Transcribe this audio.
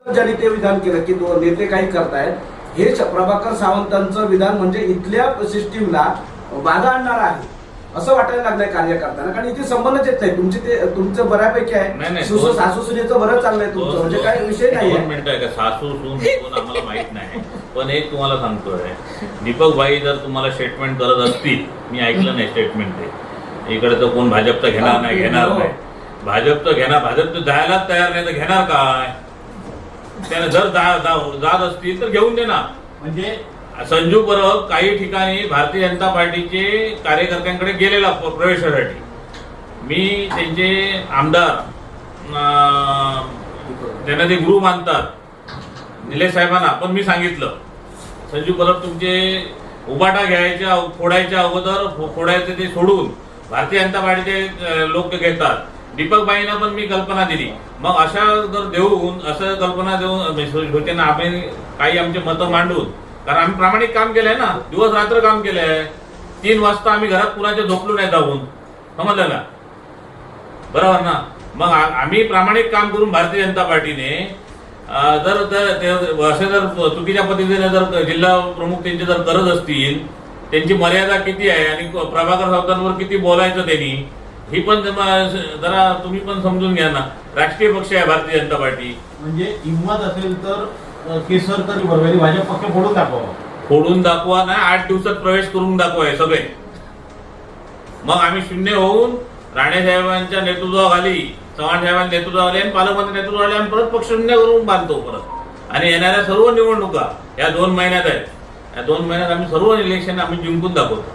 ज्यांनी ते विधान केलं की तो नेते काही करतायत हे प्रभाकर सावंतांचं विधान म्हणजे इथल्या सिस्टीमला बाधा आणणार आहे असं वाटायला लागलंय कार्य करताना. कारण इथे संबंधच येत नाही तुमचे ते तुमचं बऱ्यापैकी आहे. सासू सुनेचं बरं चाललंय तुमचं म्हणजे काय विषय नाही. 2 मिनिटं आहे का सासू सून कोण आम्हाला माहित नाही. पण एक तुम्हाला सांगतोय दीपक भाई जर तुम्हाला स्टेटमेंट करत असतील मी ऐकलं नाही स्टेटमेंट ते इकडे तर कोण भाजपचं घेणार नाही भाजपचं घेणार भाजपचं जायलाच तयार नाही तर घेणार काय त्याने जर जात असतील तर घेऊन दे ना. म्हणजे संजू परब काही ठिकाणी भारतीय जनता पार्टीचे कार्यकर्त्यांकडे गेलेला प्रवेशासाठी मी त्यांचे आमदार त्यांना ते गुरु मानतात निलेश साहेबांना पण मी सांगितलं संजू परब तुमचे उबाटा घ्यायच्या फोडायच्या अगोदर फोडायचे ते सोडून भारतीय जनता पार्टीचे लोक घेतात. दीपक भाईंना पण मी कल्पना दिली. मग अशा जर देऊन असं कल्पना देऊन होते ना आपण काही आमचे मतं मांडून कारण आम्ही प्रामाणिक काम केलंय ना दिवस रात्र काम केलंय. 3 वाजता आम्ही घरात कुणाच्या झोपलो नाही जाऊन समजलं ना बरोबर ना. मग आम्ही प्रामाणिक काम करून भारतीय जनता पार्टीने जर असे जर चुकीच्या पद्धतीने जर जिल्हा प्रमुख त्यांचे जर करत असतील त्यांची मर्यादा किती आहे आणि प्रभाकर सावंतांवर किती बोलायचं त्यांनी ही पण जरा तुम्ही पण समजून घ्या ना. राष्ट्रीय पक्ष आहे भारतीय जनता पार्टी. म्हणजे हिंमत असेल तर केसर तरी बरोबर भाजप पक्ष फोडून दाखवा नाही 8 दिवसात प्रवेश करून दाखवाय सगळे. मग आम्ही शून्य होऊन राणे साहेबांच्या नेतृत्वाखाली चव्हाण साहेबांच्या नेतृत्वाखाली आणि पालकमंत्री नेतृत्वाखाली आम्ही परत पक्ष शून्य करून बांधतो परत. आणि येणाऱ्या सर्व निवडणुका या 2 महिन्यात आहेत. या 2 महिन्यात आम्ही सर्व इलेक्शन आम्ही जिंकून दाखवतो.